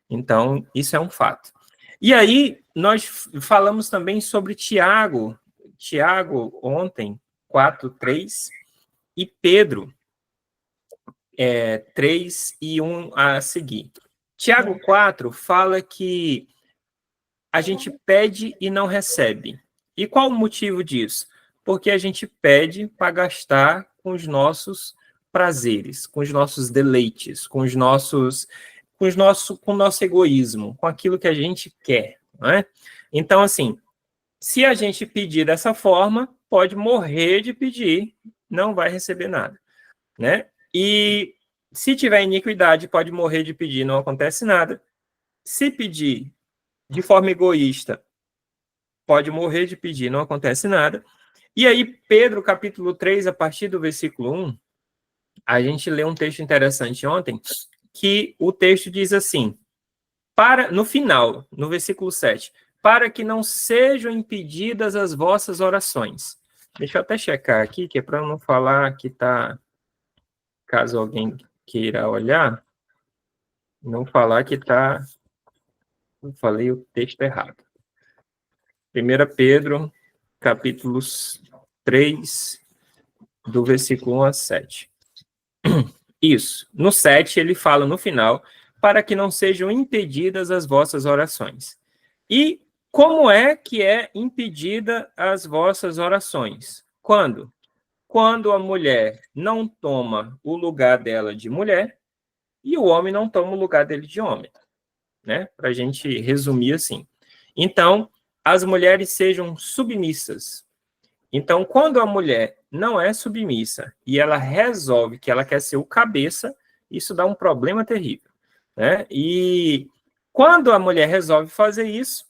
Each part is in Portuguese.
Então, isso é um fato. E aí, nós falamos também sobre Tiago, ontem, 4:3, e Pedro, 3:1 a seguir. Tiago 4 fala que a gente pede e não recebe. E qual o motivo disso? Porque a gente pede para gastar com os nossos prazeres, com os nossos deleites, com o nosso egoísmo, com aquilo que a gente quer, não é? Então, assim, se a gente pedir dessa forma, pode morrer de pedir, não vai receber nada, né? E se tiver iniquidade, pode morrer de pedir, não acontece nada. Se pedir de forma egoísta, pode morrer de pedir, não acontece nada. E aí, Pedro, capítulo 3, a partir do versículo 1, a gente lê um texto interessante ontem, que o texto diz assim, no final, no versículo 7, para que não sejam impedidas as vossas orações. Deixa eu até checar aqui, que é para não falar que está, caso alguém queira olhar, não falar que está, eu falei o texto errado. 1 Pedro, capítulo 3, do versículo 1 a 7. Isso. No 7, ele fala no final, para que não sejam impedidas as vossas orações. E como é que é impedida as vossas orações? Quando? Quando a mulher não toma o lugar dela de mulher e o homem não toma o lugar dele de homem, né? Para a gente resumir assim. Então, as mulheres sejam submissas. Então, quando a mulher não é submissa e ela resolve que ela quer ser o cabeça, isso dá um problema terrível, né? E quando a mulher resolve fazer isso,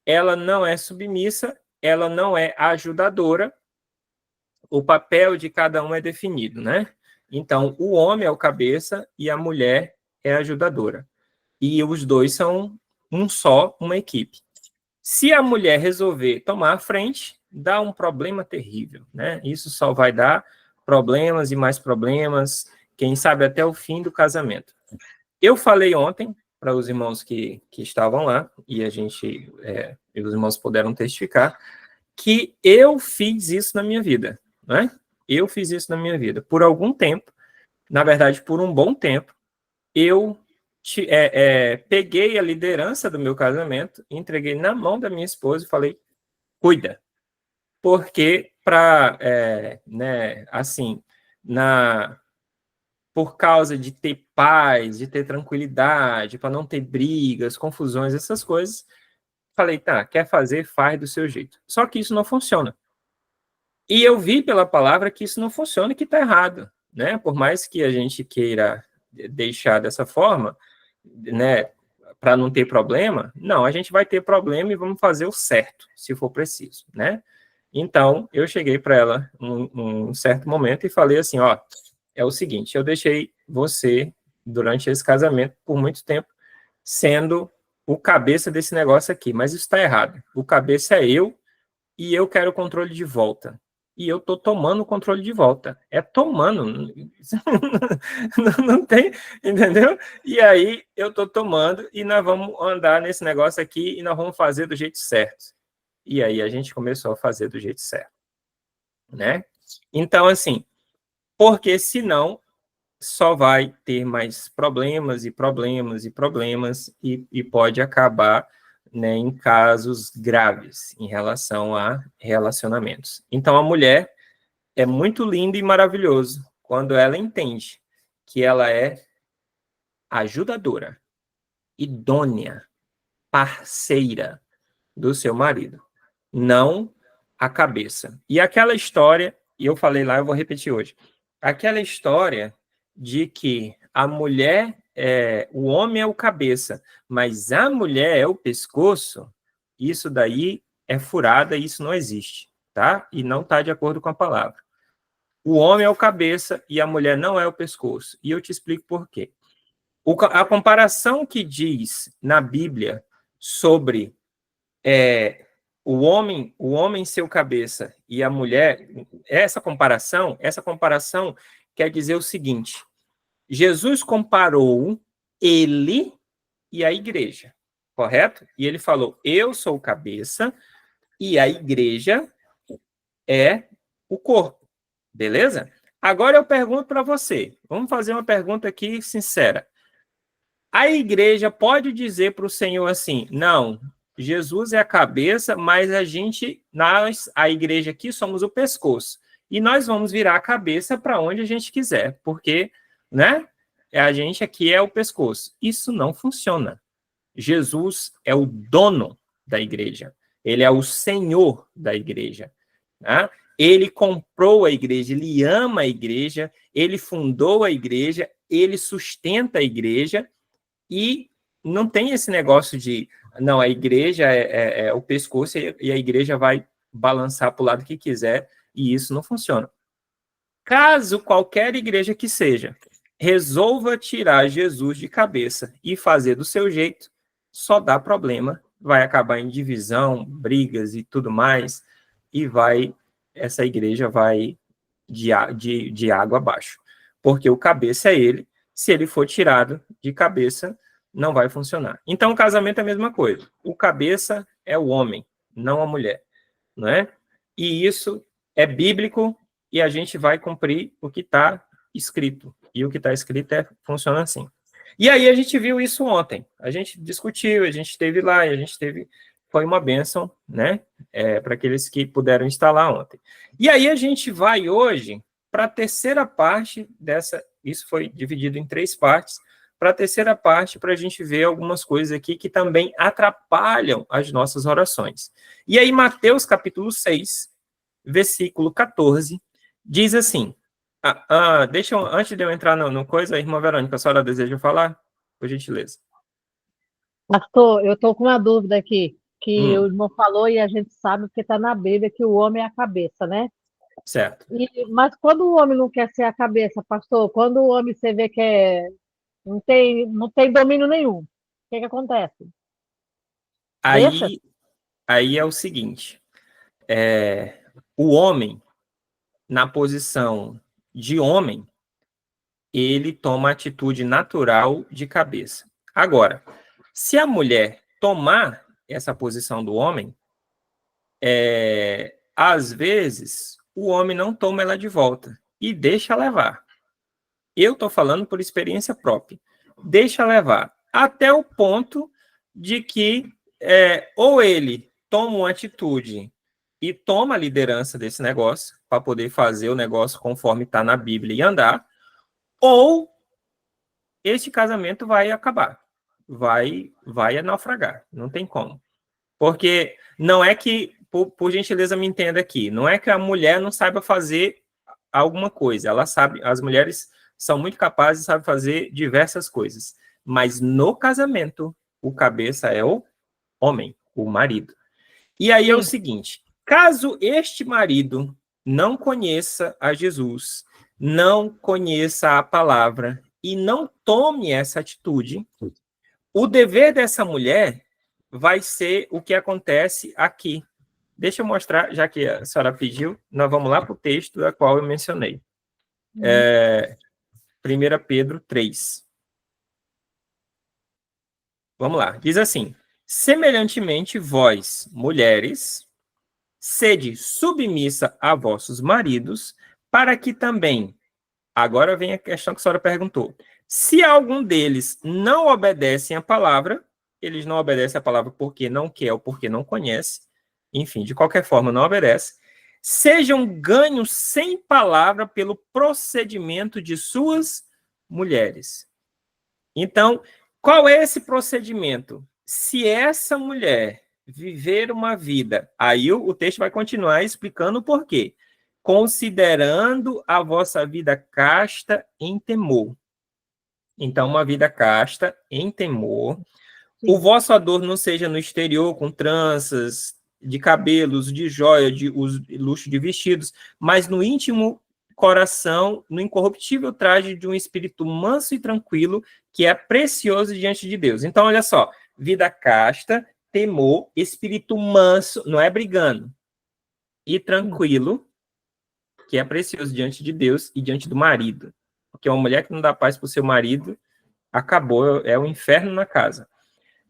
ela não é submissa, ela não é ajudadora, o papel de cada um é definido, né? Então, o homem é o cabeça e a mulher é a ajudadora. E os dois são um só, uma equipe. Se a mulher resolver tomar a frente, dá um problema terrível, né? Isso só vai dar problemas e mais problemas, quem sabe até o fim do casamento. Eu falei ontem para os irmãos que estavam lá, e os irmãos puderam testificar, que eu fiz isso na minha vida, né? Eu fiz isso na minha vida. Por algum tempo, na verdade, por um bom tempo, eu peguei a liderança do meu casamento, entreguei na mão da minha esposa e falei, cuida. Porque assim, por causa de ter paz, de ter tranquilidade, para não ter brigas, confusões, essas coisas, falei, tá, quer fazer, faz do seu jeito. Só que isso não funciona. E eu vi pela palavra que isso não funciona e que está errado, né? Por mais que a gente queira deixar dessa forma, né, para não ter problema, não, a gente vai ter problema e vamos fazer o certo, se for preciso, né? Então, eu cheguei para ela um certo momento e falei assim, ó, é o seguinte, eu deixei você, durante esse casamento, por muito tempo, sendo o cabeça desse negócio aqui, mas isso está errado. O cabeça é eu e eu quero o controle de volta. E eu tô tomando o controle de volta. É tomando. Não tem, entendeu? E aí eu tô tomando e nós vamos andar nesse negócio aqui e nós vamos fazer do jeito certo. E aí a gente começou a fazer do jeito certo, né? Então, assim, porque senão só vai ter mais problemas e problemas e problemas e pode acabar, né, em casos graves em relação a relacionamentos. Então, a mulher é muito lindo e maravilhoso quando ela entende que ela é ajudadora, idônea, parceira do seu marido, não a cabeça. E aquela história, e eu falei lá, eu vou repetir hoje, aquela história de que a mulher o homem é o cabeça, mas a mulher é o pescoço, isso daí é furada, isso não existe, tá? E não está de acordo com a palavra. O homem é o cabeça e a mulher não é o pescoço. E eu te explico por quê. A comparação que diz na Bíblia sobre o homem ser o cabeça e a mulher, essa comparação quer dizer o seguinte: Jesus comparou ele e a igreja, correto? E ele falou, eu sou o cabeça e a igreja é o corpo, beleza? Agora eu pergunto para você, vamos fazer uma pergunta aqui sincera. A igreja pode dizer para o Senhor assim, não, Jesus é a cabeça, mas nós, a igreja aqui, somos o pescoço. E nós vamos virar a cabeça para onde a gente quiser, porque, né, a gente aqui é o pescoço. Isso não funciona. Jesus é o dono da igreja. Ele é o Senhor da igreja. Né? Ele comprou a igreja, ele ama a igreja, ele fundou a igreja, ele sustenta a igreja, e não tem esse negócio de, não, a igreja é o pescoço e a igreja vai balançar para o lado que quiser, e isso não funciona. Caso qualquer igreja que seja resolva tirar Jesus de cabeça e fazer do seu jeito, só dá problema, vai acabar em divisão, brigas e tudo mais, e essa igreja vai de água abaixo. Porque o cabeça é ele, se ele for tirado de cabeça, não vai funcionar. Então, o casamento é a mesma coisa. O cabeça é o homem, não a mulher, não é? E isso é bíblico e a gente vai cumprir o que está escrito. E o que está escrito funciona assim. E aí a gente viu isso ontem. A gente discutiu, a gente esteve lá, e foi uma bênção, né? Para aqueles que puderam estar lá ontem. E aí a gente vai hoje para a terceira parte dessa. Isso foi dividido em 3 partes. Para a terceira parte, para a gente ver algumas coisas aqui que também atrapalham as nossas orações. E aí, Mateus capítulo 6, versículo 14, diz assim. Antes de eu entrar no coisa, irmã Verônica, a senhora deseja falar? Por gentileza. Pastor, eu estou com uma dúvida aqui, que o irmão falou e a gente sabe que está na Bíblia que o homem é a cabeça, né? Certo. Mas quando o homem não quer ser a cabeça, pastor, quando o homem você vê que não tem domínio nenhum, o que acontece? Deixa? Aí é o seguinte, o homem, na posição de homem, ele toma a atitude natural de cabeça. Agora, se a mulher tomar essa posição do homem, às vezes o homem não toma ela de volta e deixa levar. Eu estou falando por experiência própria. Deixa levar. Até o ponto de que ou ele toma uma atitude e toma a liderança desse negócio para poder fazer o negócio conforme está na Bíblia e andar, ou este casamento vai acabar, vai naufragar, não tem como. Porque não é que, por gentileza me entenda aqui, não é que a mulher não saiba fazer alguma coisa, ela sabe, as mulheres são muito capazes e sabem fazer diversas coisas, mas no casamento, o cabeça é o homem, o marido. E aí é o seguinte, caso este marido não conheça a Jesus, não conheça a palavra e não tome essa atitude, o dever dessa mulher vai ser o que acontece aqui. Deixa eu mostrar, já que a senhora pediu, nós vamos lá para o texto da qual eu mencionei. 1 Pedro 3. Vamos lá, diz assim, semelhantemente vós, mulheres, sede submissa a vossos maridos, para que também, agora vem a questão que a senhora perguntou, se algum deles não obedecem à palavra, eles não obedecem à palavra porque não quer ou porque não conhece, enfim, de qualquer forma não obedece, sejam ganhos sem palavra pelo procedimento de suas mulheres. Então, qual é esse procedimento? Se essa mulher viver uma vida, aí o texto vai continuar explicando o porquê. Considerando a vossa vida casta em temor. Então, uma vida casta em temor. Sim. O vosso adorno não seja no exterior, com tranças de cabelos, de joia, de luxo de vestidos, mas no íntimo coração, no incorruptível traje de um espírito manso e tranquilo, que é precioso diante de Deus. Então, olha só, vida casta, temor, espírito manso, não é brigando, e tranquilo, que é precioso diante de Deus e diante do marido. Porque uma mulher que não dá paz para o seu marido, acabou, é o inferno na casa.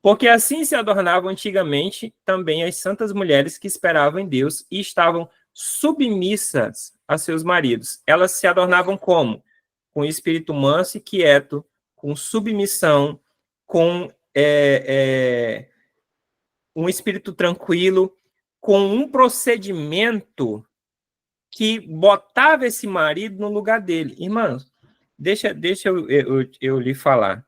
Porque assim se adornavam antigamente também as santas mulheres que esperavam em Deus e estavam submissas a seus maridos. Elas se adornavam como? Com espírito manso e quieto, com submissão, com um espírito tranquilo, com um procedimento que botava esse marido no lugar dele. Irmãos, deixa eu lhe falar.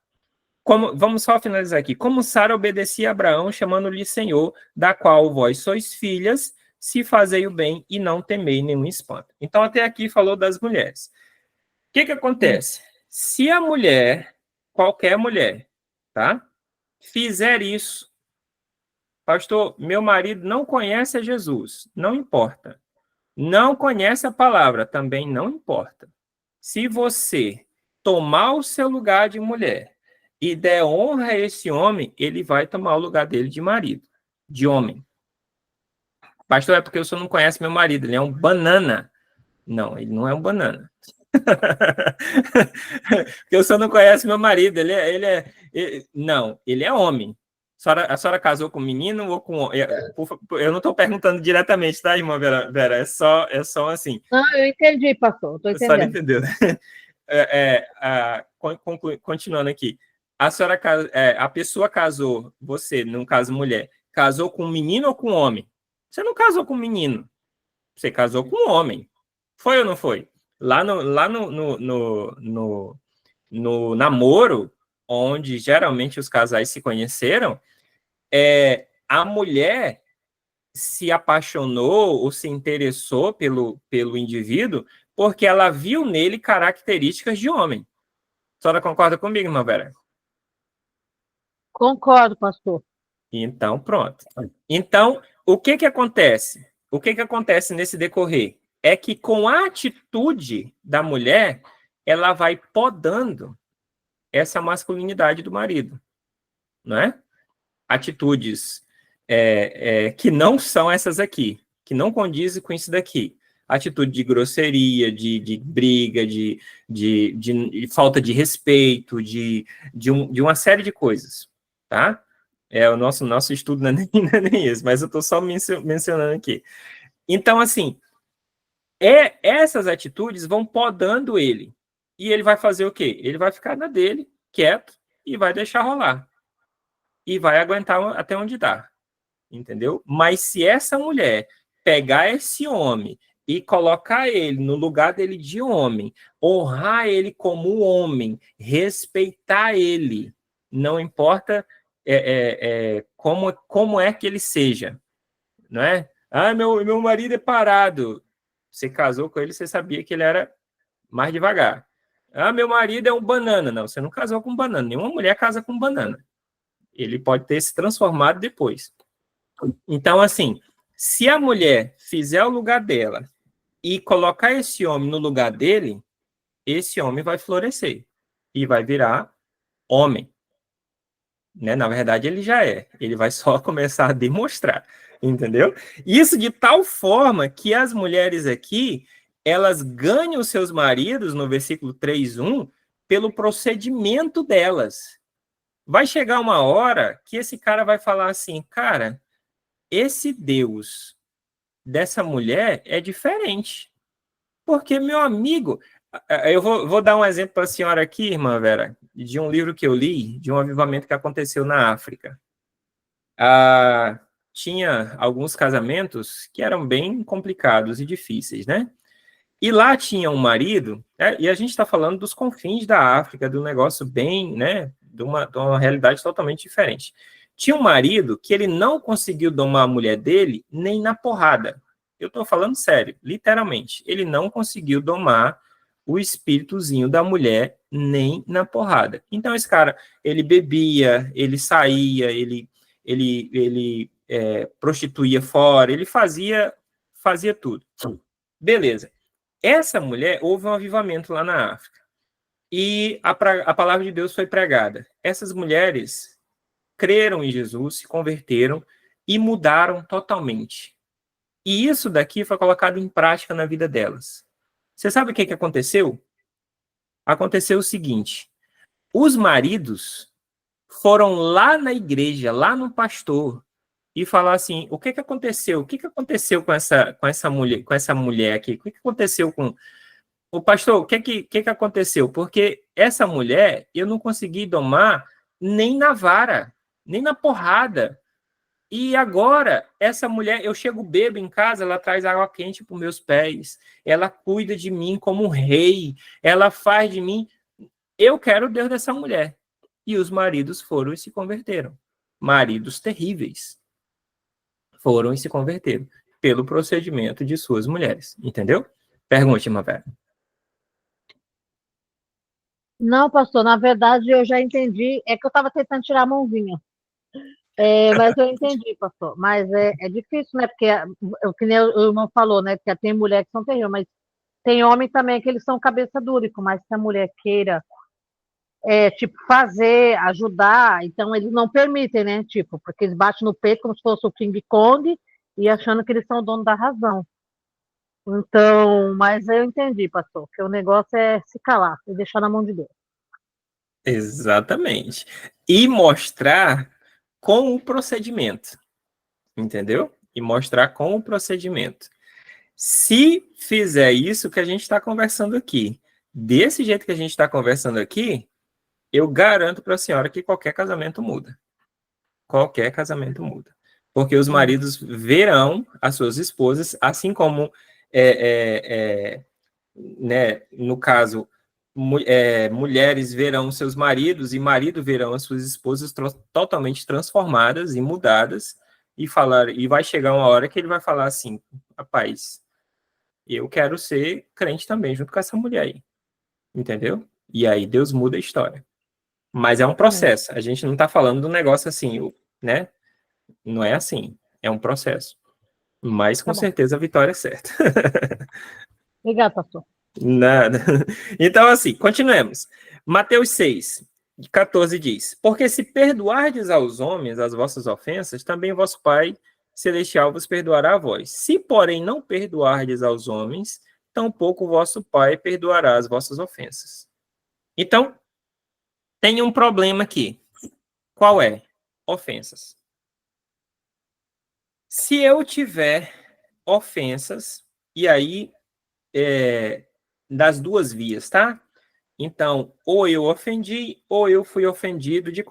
Vamos só finalizar aqui. Como Sara obedecia a Abraão, chamando-lhe Senhor, da qual vós sois filhas, se fazei o bem e não temei nenhum espanto. Então, até aqui falou das mulheres. O que acontece? Se a mulher, qualquer mulher, tá, fizer isso, pastor, meu marido não conhece a Jesus, não importa. Não conhece a palavra, também não importa. Se você tomar o seu lugar de mulher e der honra a esse homem, ele vai tomar o lugar dele de marido, de homem. Pastor, é porque o senhor não conhece meu marido, ele é um banana. Não, ele não é um banana. Porque o senhor não conhece meu marido, não, ele é homem. A senhora casou com menino ou com... Eu não estou perguntando diretamente, tá, irmã Vera? É só assim. Não, eu entendi, pastor, estou entendendo. A senhora entendeu, continuando aqui. A pessoa casou, você, no caso mulher, casou com um menino ou com um homem? Você não casou com um menino, você casou com um homem. Foi ou não foi? Lá no namoro, onde geralmente os casais se conheceram, a mulher se apaixonou ou se interessou pelo indivíduo porque ela viu nele características de homem. A senhora concorda comigo, irmã Vera? Concordo, pastor. Então, pronto. Então, o que acontece? O que acontece nesse decorrer? É que com a atitude da mulher, ela vai podando essa masculinidade do marido, não é? Atitudes que não são essas aqui, que não condizem com isso daqui. Atitude de grosseria, de briga, de falta de respeito, de uma série de coisas, tá? O nosso estudo não é nem isso, mas eu estou só mencionando aqui. Então, assim, essas atitudes vão podando ele. E ele vai fazer o quê? Ele vai ficar na dele, quieto, e vai deixar rolar. E vai aguentar até onde dá. Entendeu? Mas se essa mulher pegar esse homem e colocar ele no lugar dele de homem, honrar ele como homem, respeitar ele, não importa como é que ele seja, não é? Ah, meu marido é parado. Você casou com ele, você sabia que ele era mais devagar. Ah, meu marido é um banana. Não, você não casou com um banana. Nenhuma mulher casa com um banana. Ele pode ter se transformado depois. Então, assim, se a mulher fizer o lugar dela e colocar esse homem no lugar dele, esse homem vai florescer e vai virar homem. Né? Na verdade, ele já é. Ele vai só começar a demonstrar, entendeu? Isso de tal forma que as mulheres aqui, elas ganham os seus maridos, no versículo 3:1, pelo procedimento delas. Vai chegar uma hora que esse cara vai falar assim, cara, esse Deus dessa mulher é diferente. Porque, meu amigo, eu vou dar um exemplo para a senhora aqui, irmã Vera, de um livro que eu li, de um avivamento que aconteceu na África. Tinha alguns casamentos que eram bem complicados e difíceis, né? E lá tinha um marido, e a gente está falando dos confins da África, do negócio bem, né, de uma realidade totalmente diferente. Tinha um marido que ele não conseguiu domar a mulher dele nem na porrada. Eu estou falando sério, literalmente. Ele não conseguiu domar o espíritozinho da mulher nem na porrada. Então, esse cara, ele bebia, ele saía, ele prostituía fora, ele fazia tudo. Beleza. Essa mulher, houve um avivamento lá na África. E a palavra de Deus foi pregada. Essas mulheres creram em Jesus, se converteram e mudaram totalmente. E isso daqui foi colocado em prática na vida delas. Você sabe o que aconteceu? Aconteceu o seguinte: os maridos foram lá na igreja, lá no pastor, e falar assim, o que aconteceu? O que aconteceu com essa mulher aqui? O que aconteceu com o pastor? O que aconteceu? Porque essa mulher eu não consegui domar nem na vara, nem na porrada. E agora, essa mulher, eu chego bêbado em casa, ela traz água quente para os meus pés, ela cuida de mim como um rei, ela faz de mim. Eu quero o Deus dessa mulher. E os maridos foram e se converteram. Maridos terríveis foram e se converteram pelo procedimento de suas mulheres. Entendeu? Pergunte, Mavera. Não, pastor, na verdade eu já entendi. É que eu estava tentando tirar a mãozinha. Mas eu entendi, pastor. Mas é difícil, né? Porque, que nem o irmão falou, né? Porque tem mulher que são terríveis, mas tem homem também que eles são cabeça dura, e por mais que a mulher queira, tipo, fazer, ajudar, então eles não permitem, né? Tipo, porque eles batem no peito como se fosse o King Kong e achando que eles são o dono da razão. Então, mas eu entendi, pastor, que o negócio é se calar e deixar na mão de Deus. Exatamente. E mostrar com o procedimento. Entendeu? E mostrar com o procedimento. Se fizer isso que a gente está conversando aqui, desse jeito que a gente está conversando aqui, eu garanto para a senhora que qualquer casamento muda. Qualquer casamento muda. Porque os maridos verão as suas esposas, assim como, né, no caso, mulheres verão seus maridos e marido verão as suas esposas totalmente transformadas e mudadas e vai chegar uma hora que ele vai falar assim, rapaz, eu quero ser crente também junto com essa mulher aí, entendeu? E aí Deus muda a história. Mas é um processo. A gente não está falando de um negócio assim, né? Não é assim. É um processo. Mas com certeza a vitória é certa. Obrigada, pastor. Nada. Então, assim, continuemos. Mateus 6, 14 diz: Porque se perdoardes aos homens as vossas ofensas, também vosso Pai Celestial vos perdoará a vós. Se, porém, não perdoardes aos homens, tampouco vosso Pai perdoará as vossas ofensas. Então, tem um problema aqui. Qual é? Ofensas. Se eu tiver ofensas, e aí das duas vias, tá? Então, ou eu ofendi, ou eu fui ofendido, de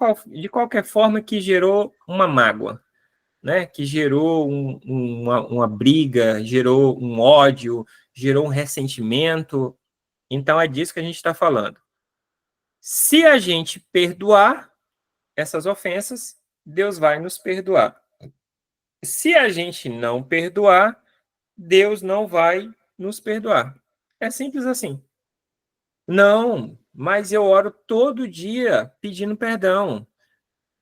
qualquer forma que gerou uma mágoa, né? Que gerou uma briga, gerou um ódio, gerou um ressentimento. Então, é disso que a gente está falando. Se a gente perdoar essas ofensas, Deus vai nos perdoar. Se a gente não perdoar, Deus não vai nos perdoar. É simples assim. Não, mas eu oro todo dia pedindo perdão.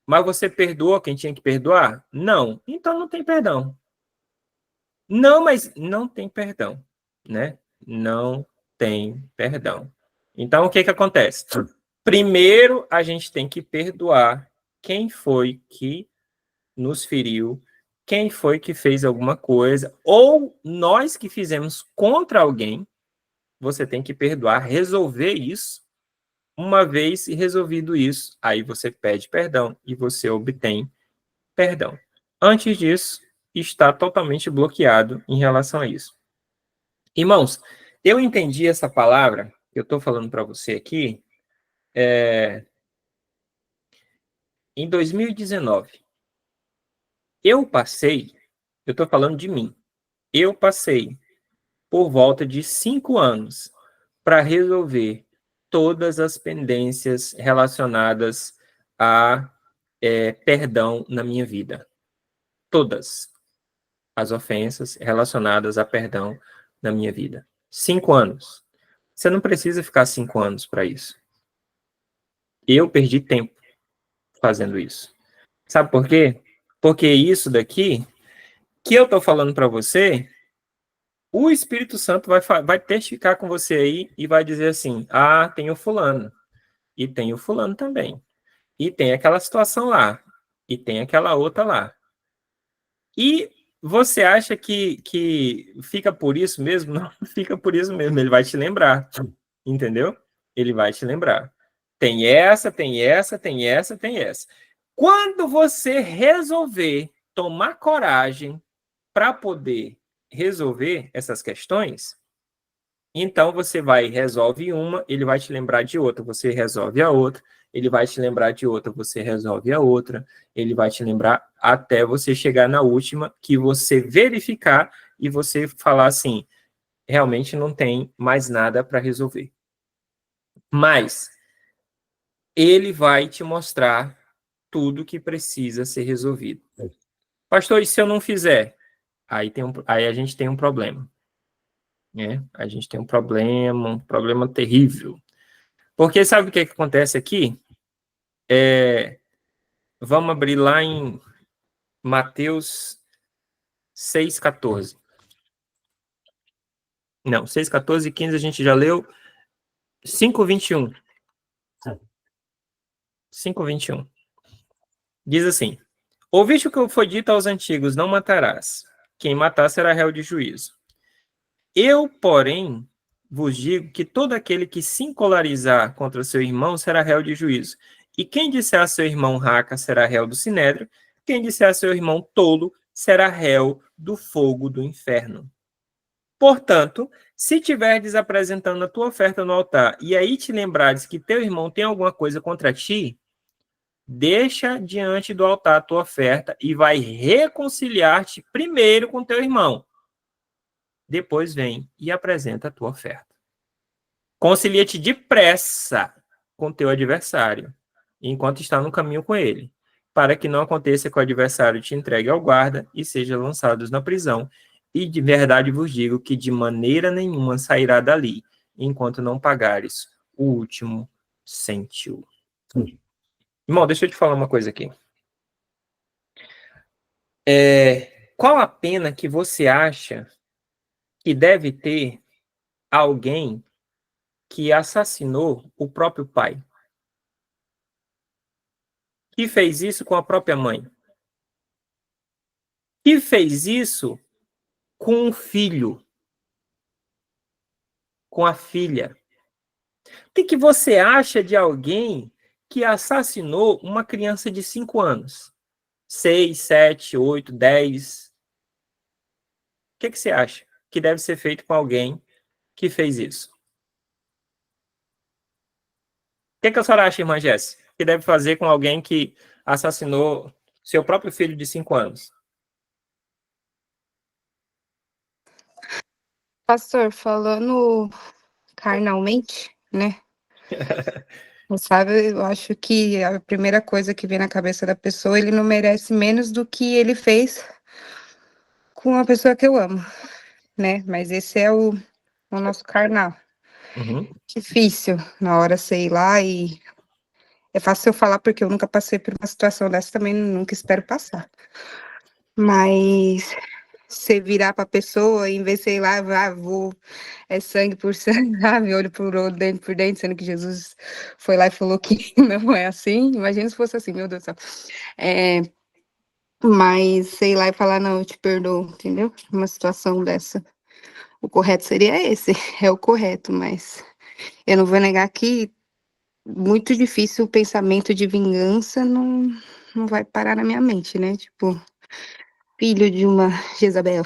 Mas você perdoa quem tinha que perdoar? Não. Então não tem perdão. Não, mas não tem perdão, né? Não tem perdão. Então o que acontece? Primeiro a gente tem que perdoar quem foi que nos feriu, quem foi que fez alguma coisa, ou nós que fizemos contra alguém, você tem que perdoar, resolver isso. Uma vez resolvido isso, aí você pede perdão e você obtém perdão. Antes disso, está totalmente bloqueado em relação a isso. Irmãos, eu entendi essa palavra que eu estou falando para você aqui em 2019. Eu estou falando de mim, eu passei por volta de 5 anos para resolver todas as pendências relacionadas a perdão na minha vida. Todas as ofensas relacionadas a perdão na minha vida. 5 anos. Você não precisa ficar 5 anos para isso. Eu perdi tempo fazendo isso. Sabe por quê? Porque isso daqui que eu estou falando para você, o Espírito Santo vai testificar com você aí e vai dizer assim, tem o fulano, e tem o fulano também, e tem aquela situação lá, e tem aquela outra lá. E você acha que fica por isso mesmo? Não fica por isso mesmo, ele vai te lembrar, entendeu? Ele vai te lembrar. Tem essa, tem essa, tem essa, tem essa. Quando você resolver tomar coragem para poder resolver essas questões, então você vai, resolve uma, ele vai te lembrar de outra, você resolve a outra, ele vai te lembrar de outra, você resolve a outra, ele vai te lembrar até você chegar na última, que você verificar e você falar assim, realmente não tem mais nada para resolver. Mas ele vai te mostrar tudo que precisa ser resolvido. Pastor, e se eu não fizer? Aí a gente tem um problema. Né? A gente tem um problema terrível. Porque sabe o que acontece aqui? Vamos abrir lá em Mateus 6,14. Não, 6,14 e 15 a gente já leu. 5,21. 5,21. Diz assim: Ouviste o que foi dito aos antigos, não matarás. Quem matar será réu de juízo. Eu, porém, vos digo que todo aquele que se encolarizar contra seu irmão será réu de juízo. E quem disser a seu irmão raca será réu do sinédrio. Quem disser a seu irmão tolo será réu do fogo do inferno. Portanto, se tiverdes apresentando a tua oferta no altar e aí te lembrares que teu irmão tem alguma coisa contra ti, deixa diante do altar a tua oferta e vai reconciliar-te primeiro com teu irmão. Depois vem e apresenta a tua oferta. Concilia-te depressa com teu adversário, enquanto está no caminho com ele, para que não aconteça que o adversário te entregue ao guarda e seja lançados na prisão. E de verdade vos digo que de maneira nenhuma sairá dali, enquanto não pagares o último cêntimo. Irmão, deixa eu te falar uma coisa aqui. Qual a pena que você acha que deve ter alguém que assassinou o próprio pai? Que fez isso com a própria mãe? Que fez isso com o filho? Com a filha? O que você acha de alguém que assassinou uma criança de 5 anos? 6, 7, 8, 10? O que você acha que deve ser feito com alguém que fez isso? O que a senhora acha, irmã Jéssica, que deve fazer com alguém que assassinou seu próprio filho de 5 anos? Pastor, falando carnalmente, né? Sabe, eu acho que a primeira coisa que vem na cabeça da pessoa, ele não merece menos do que ele fez com a pessoa que eu amo, né? Mas esse é o nosso carnal. Uhum. Difícil na hora sei lá e é fácil eu falar porque eu nunca passei por uma situação dessa, também nunca espero passar. Mas você virar pra pessoa e em vez de, sei lá, é sangue por sangue, sabe? Olho por olho, dente por dente, sendo que Jesus foi lá e falou que não é assim. Imagina se fosse assim, meu Deus do céu. Mas, sei lá, e falar, não, eu te perdoo, entendeu? Uma situação dessa. O correto seria esse, é o correto, mas eu não vou negar que muito difícil o pensamento de vingança não vai parar na minha mente, né? Tipo, filho de uma Jezabel.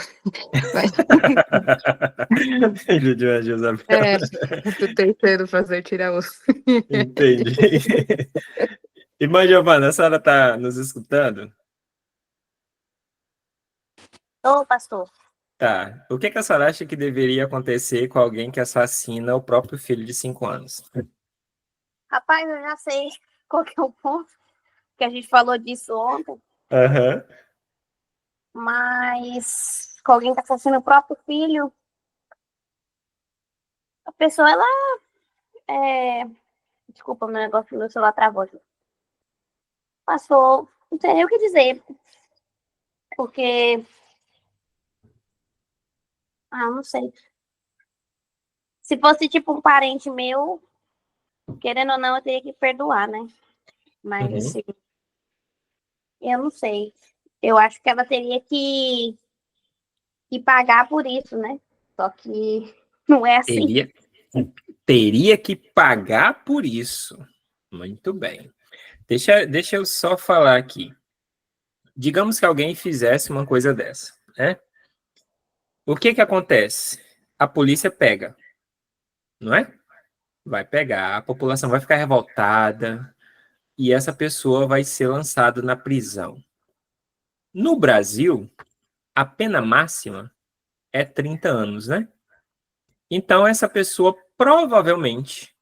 Vai. Filho de uma Jezabel. Do terceiro fazer tirar osso. Entendi. Irmã Giovana, a senhora está nos escutando? Ô, pastor. Tá. O que a senhora acha que deveria acontecer com alguém que assassina o próprio filho de 5 anos? Rapaz, eu já sei qual que é o ponto, que a gente falou disso ontem, Aham. mas com alguém que assassina o próprio filho, a pessoa, ela Desculpa, meu celular travou aqui. Passou, não sei nem o que dizer, porque, não sei. Se fosse, tipo, um parente meu, querendo ou não, eu teria que perdoar, né? Mas, Uhum. assim, eu não sei. Eu acho que ela teria que pagar por isso, né? Só que não é assim. Teria que pagar por isso. Muito bem. Deixa eu só falar aqui. Digamos que alguém fizesse uma coisa dessa, né? O que acontece? A polícia pega, não é? Vai pegar, a população vai ficar revoltada e essa pessoa vai ser lançada na prisão. No Brasil, a pena máxima é 30 anos, né? Então, essa pessoa provavelmente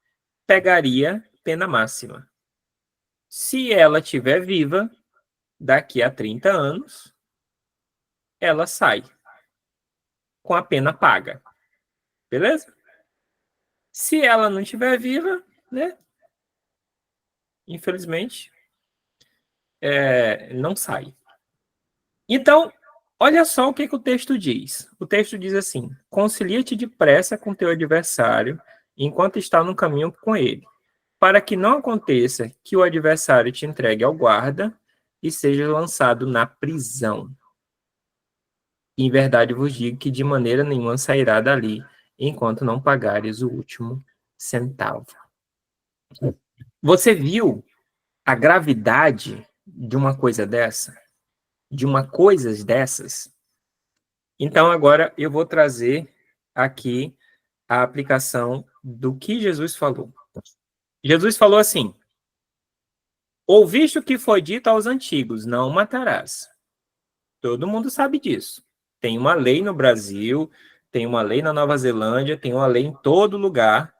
pegaria pena máxima. Se ela estiver viva, daqui a 30 anos, ela sai com a pena paga. Beleza? Se ela não estiver viva, né? Infelizmente, não sai. Então, olha só o que o texto diz. O texto diz assim: concilia-te depressa com teu adversário enquanto está no caminho com ele, para que não aconteça que o adversário te entregue ao guarda e seja lançado na prisão. Em verdade vos digo que de maneira nenhuma sairá dali, enquanto não pagares o último centavo. Você viu a gravidade de uma coisa dessa? De uma coisa dessas? Então, agora eu vou trazer aqui a aplicação do que Jesus falou. Jesus falou assim: ouviste o que foi dito aos antigos, não matarás. Todo mundo sabe disso. Tem uma lei no Brasil, tem uma lei na Nova Zelândia, tem uma lei em todo lugar,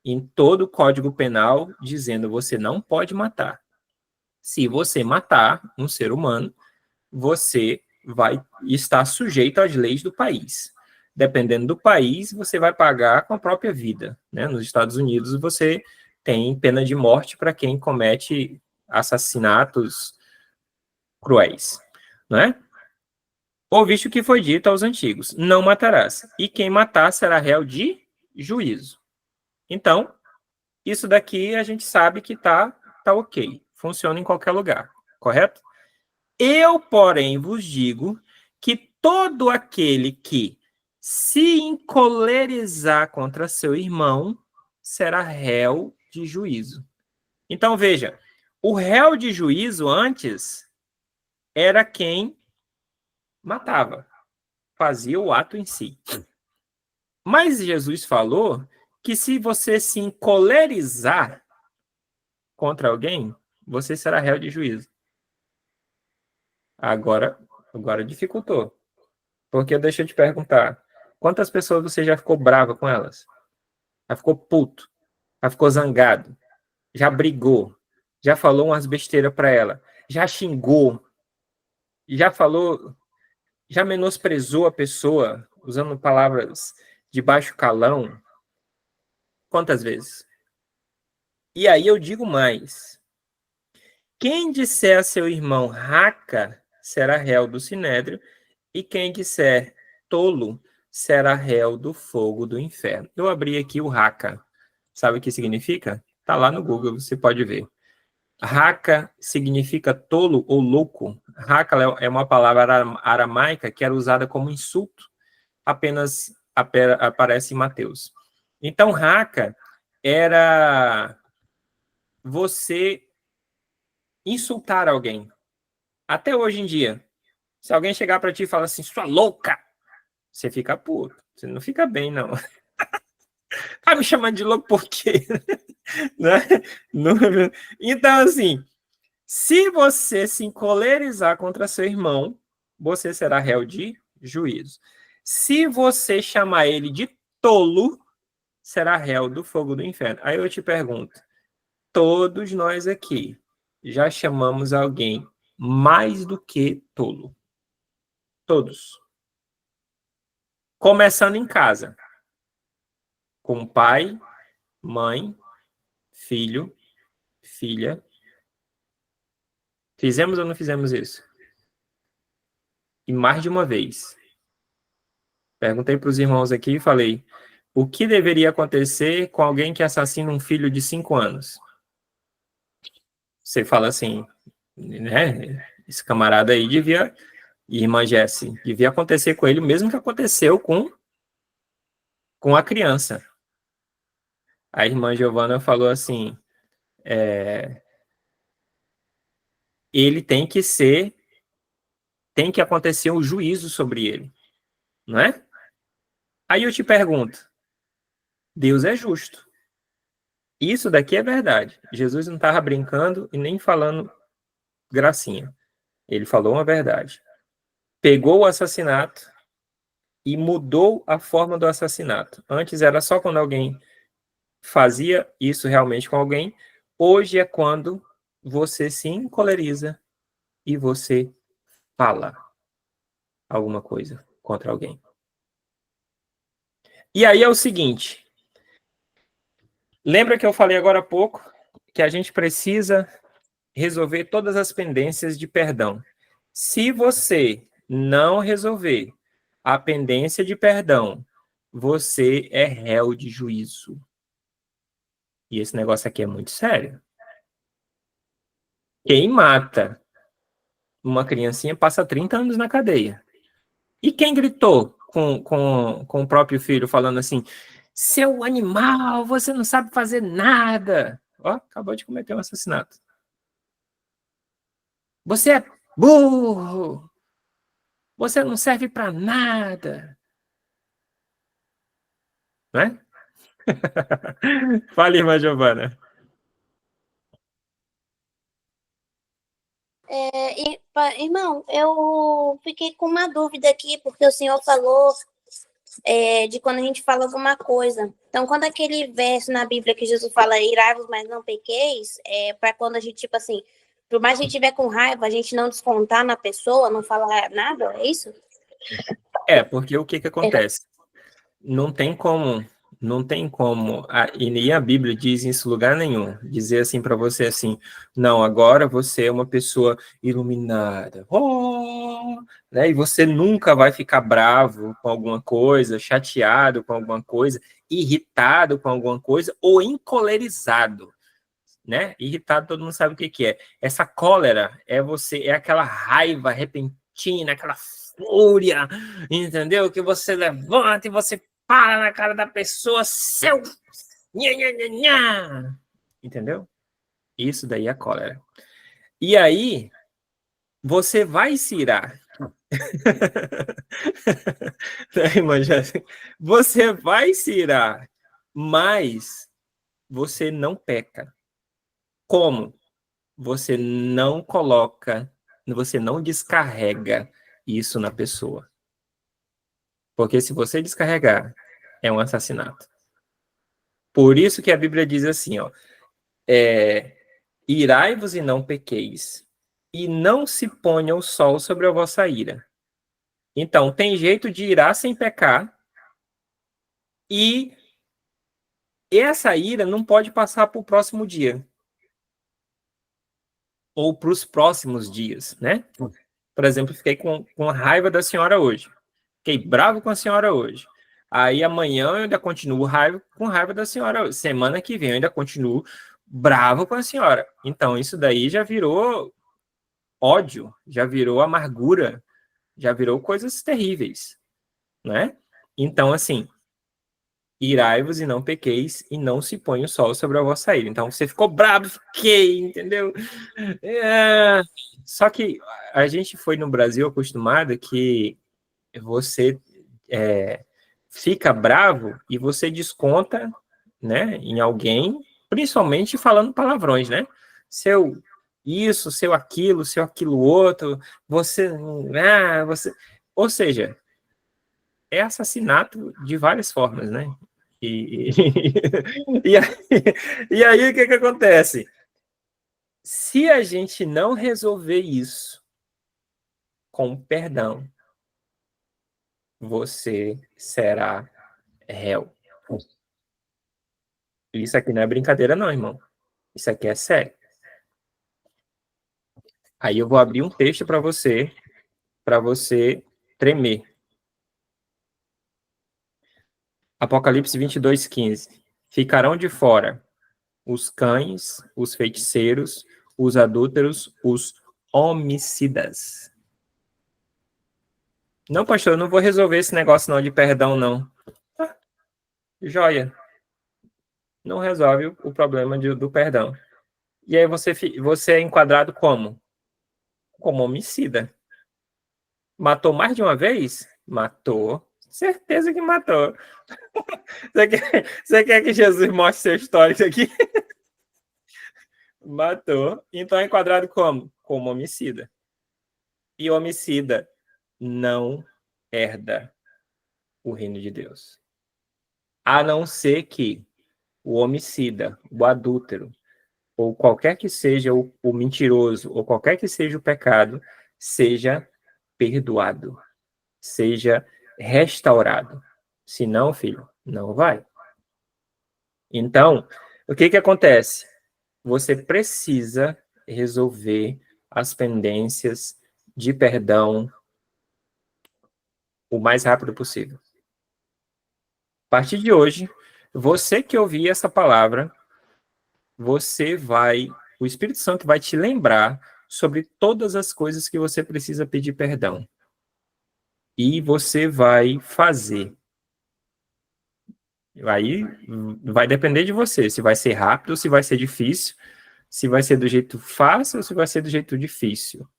em todo o Código Penal, dizendo você não pode matar. Se você matar um ser humano, você vai estar sujeito às leis do país. Dependendo do país, você vai pagar com a própria vida, né? Nos Estados Unidos, você tem pena de morte para quem comete assassinatos cruéis, não é? Ouviste o que foi dito aos antigos: não matarás, e quem matar será réu de juízo. Então, isso daqui a gente sabe que tá ok, funciona em qualquer lugar, correto? Eu, porém, vos digo que todo aquele que se encolerizar contra seu irmão será réu de juízo. Então, veja, o réu de juízo antes era quem matava, fazia o ato em si. Mas Jesus falou que se você se encolerizar contra alguém, você será réu de juízo. Agora dificultou. Porque deixa eu te perguntar, quantas pessoas você já ficou brava com elas? Já ficou puto? Já ficou zangado? Já brigou? Já falou umas besteiras para ela? Já xingou? Já falou, já menosprezou a pessoa usando palavras de baixo calão? Quantas vezes? E aí eu digo mais. Quem disser a seu irmão raca será réu do sinédrio, e quem disser tolo será réu do fogo do inferno. Eu abri aqui o raca. Sabe o que significa? Está lá no Google, você pode ver. Raca significa tolo ou louco. Raca é uma palavra aramaica que era usada como insulto, apenas aparece em Mateus. Então, raca era você insultar alguém. Até hoje em dia, se alguém chegar para ti e falar assim, sua louca, você fica puto. Você não fica bem, não. Tá me chamando de louco por quê? Né? Então, assim, se você se encolerizar contra seu irmão, você será réu de juízo. Se você chamar ele de tolo, será réu do fogo do inferno. Aí eu te pergunto, todos nós aqui já chamamos alguém mais do que tolo? Todos. Começando em casa. Com pai, mãe, filho, filha. Fizemos ou não fizemos isso? E mais de uma vez. Perguntei para os irmãos aqui e falei, o que deveria acontecer com alguém que assassina um filho de 5 anos? Você fala assim, né? Esse camarada aí devia, irmã Jessie, devia acontecer com ele o mesmo que aconteceu com a criança. A irmã Giovana falou assim, ele tem que acontecer um juízo sobre ele, não é? Aí eu te pergunto, Deus é justo. Isso daqui é verdade. Jesus não estava brincando e nem falando gracinha. Ele falou uma verdade. Pegou o assassinato e mudou a forma do assassinato. Antes era só quando alguém fazia isso realmente com alguém. Hoje é quando você se encoleriza e você fala alguma coisa contra alguém. E aí é o seguinte, lembra que eu falei agora há pouco que a gente precisa resolver todas as pendências de perdão. Se você não resolver a pendência de perdão, você é réu de juízo. E esse negócio aqui é muito sério. Quem mata uma criancinha passa 30 anos na cadeia. E quem gritou com o próprio filho, falando assim, seu animal, você não sabe fazer nada. Ó, acabou de cometer um assassinato. Você é burro. Você não serve para nada. Não é? Fale, irmã Giovana. Irmão, eu fiquei com uma dúvida aqui, porque o senhor falou de quando a gente fala alguma coisa. Então, quando aquele verso na Bíblia que Jesus fala, irai-vos, mas não pequeis, para quando a gente, tipo assim, por mais que a gente tiver com raiva, a gente não descontar na pessoa, não falar nada, é isso? Porque o que acontece? Não tem como, e nem a Bíblia diz isso em lugar nenhum, dizer assim para você assim, não, agora você é uma pessoa iluminada, né? E você nunca vai ficar bravo com alguma coisa, chateado com alguma coisa, irritado com alguma coisa ou encolerizado, né? Irritado, todo mundo sabe o que é. Essa cólera é aquela raiva repentina, aquela fúria, entendeu? Que você levanta e você para na cara da pessoa, seu nha, nha, nha, nha. Entendeu? Isso daí é cólera. E aí, você vai se irar. Você vai se irar, mas você não peca. Como? Você não descarrega isso na pessoa. Porque se você descarregar, é um assassinato. Por isso que a Bíblia diz assim, ó, irai-vos e não pequeis, e não se ponha o sol sobre a vossa ira. Então, tem jeito de irar sem pecar, e essa ira não pode passar para o próximo dia. Ou para os próximos dias, né? Por exemplo, fiquei com raiva da senhora hoje. Fiquei bravo com a senhora hoje. Aí amanhã eu ainda continuo com raiva da senhora hoje. Semana que vem eu ainda continuo bravo com a senhora. Então, isso daí já virou ódio, já virou amargura, já virou coisas terríveis, né? Então, assim, irai-vos e não pequeis, e não se põe o sol sobre a vossa ira. Então, você ficou bravo, fiquei, entendeu? Só que a gente foi no Brasil acostumado que você fica bravo e você desconta, né, em alguém, principalmente falando palavrões, né? Seu isso, seu aquilo outro, você. Ou seja, é assassinato de várias formas, né? E aí o que acontece? Se a gente não resolver isso com perdão, você será réu. Isso aqui não é brincadeira, não, irmão. Isso aqui é sério. Aí eu vou abrir um texto para você tremer. Apocalipse 22:15. Ficarão de fora os cães, os feiticeiros, os adúlteros, os homicidas. Não, pastor, eu não vou resolver esse negócio não de perdão, não. Joia. Não resolve o problema do perdão. E aí você é enquadrado como? Como homicida. Matou mais de uma vez? Matou. Certeza que matou. Você quer que Jesus mostre seu histórico aqui? Matou. Então é enquadrado como? Como homicida. E homicida não herda o reino de Deus. A não ser que o homicida, o adúltero, ou qualquer que seja o mentiroso, ou qualquer que seja o pecado, seja perdoado, seja restaurado. Se não, filho, não vai. Então, o que acontece? Você precisa resolver as pendências de perdão o mais rápido possível. A partir de hoje, você que ouvir essa palavra, o Espírito Santo vai te lembrar sobre todas as coisas que você precisa pedir perdão. E você vai fazer. Aí vai depender de você, se vai ser rápido, se vai ser difícil, se vai ser do jeito fácil ou se vai ser do jeito difícil.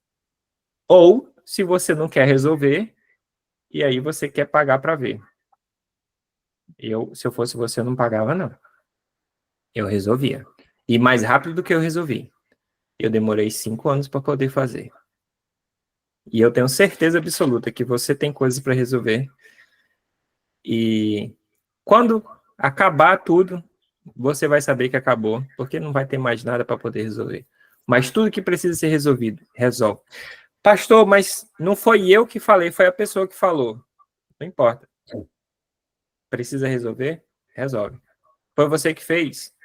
Ou se você não quer resolver, e aí você quer pagar para ver. Se eu fosse você, eu não pagava, não. Eu resolvia. E mais rápido do que eu resolvi. Eu demorei 5 anos para poder fazer. E eu tenho certeza absoluta que você tem coisas para resolver. E quando acabar tudo, você vai saber que acabou, porque não vai ter mais nada para poder resolver. Mas tudo que precisa ser resolvido, resolve. Pastor, mas não foi eu que falei, foi a pessoa que falou. Não importa. Precisa resolver? Resolve. Foi você que fez?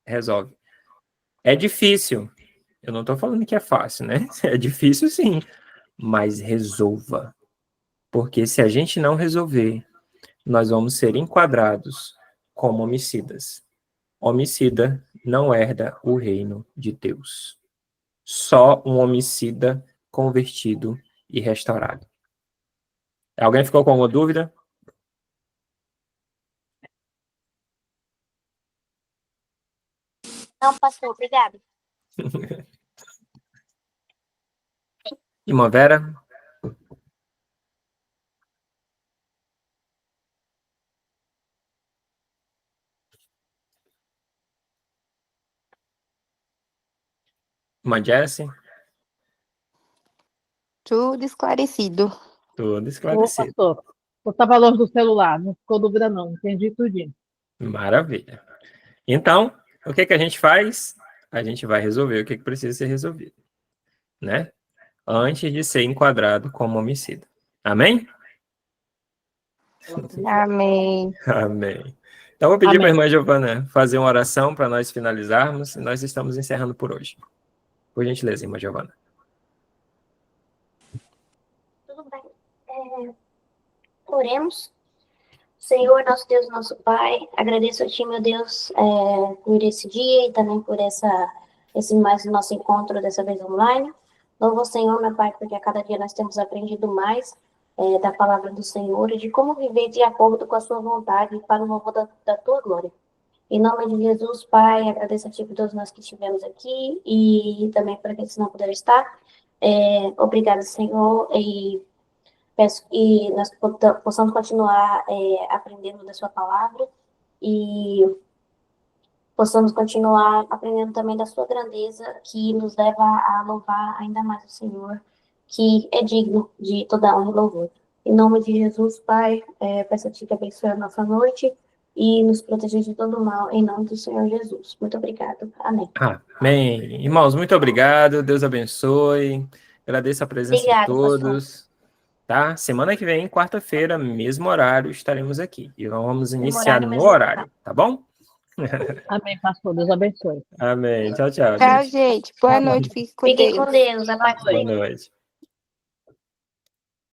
Resolve. É difícil. Eu não estou falando que é fácil, né? É difícil sim, mas resolva. Porque se a gente não resolver, nós vamos ser enquadrados como homicidas. Homicida não herda o reino de Deus. Só um homicida convertido e restaurado. Alguém ficou com alguma dúvida? Não, pastor, obrigado. Irmã Vera? Irmã Jessie? Tudo esclarecido. Tudo Ô, esclarecido. pastor, você estava longe do celular, não ficou dúvida não, entendi tudinho. Maravilha. Então, o que a gente faz? A gente vai resolver o que precisa ser resolvido, né? Antes de ser enquadrado como homicida. Amém? Amém. Amém. Então, vou pedir para a Amém. irmã Giovana fazer uma oração para nós finalizarmos e nós estamos encerrando por hoje. Por gentileza, irmã Giovana. Tudo bem. Oremos. Senhor, nosso Deus, nosso Pai, agradeço a Ti, meu Deus, por esse dia e também por esse mais nosso encontro, dessa vez online. Louvo o Senhor, meu Pai, porque a cada dia nós temos aprendido mais da palavra do Senhor e de como viver de acordo com a Sua vontade para o louvor da Tua glória. Em nome de Jesus, Pai, agradeço a Ti por todos nós que estivemos aqui e também por aqueles que não puderam estar. Obrigada, Senhor, e peço que nós possamos continuar aprendendo da Sua palavra e possamos continuar aprendendo também da Sua grandeza, que nos leva a louvar ainda mais o Senhor, que é digno de toda honra e louvor. Em nome de Jesus, Pai, peço a Ti que abençoe a nossa noite e nos proteja de todo mal, em nome do Senhor Jesus. Muito obrigado. Amém. Amém. Irmãos, muito obrigado. Deus abençoe. Agradeço a presença de Obrigada, todos. Tá? Semana que vem, quarta-feira, mesmo horário, estaremos aqui. E vamos iniciar horário, no mesmo horário, tá bom? Amém, pastor, Deus abençoe. Amém. Tchau, tchau, Tchau, gente. gente. Boa noite. Fique com Fiquem Deus. com Deus. A paz do Boa Senhor. noite.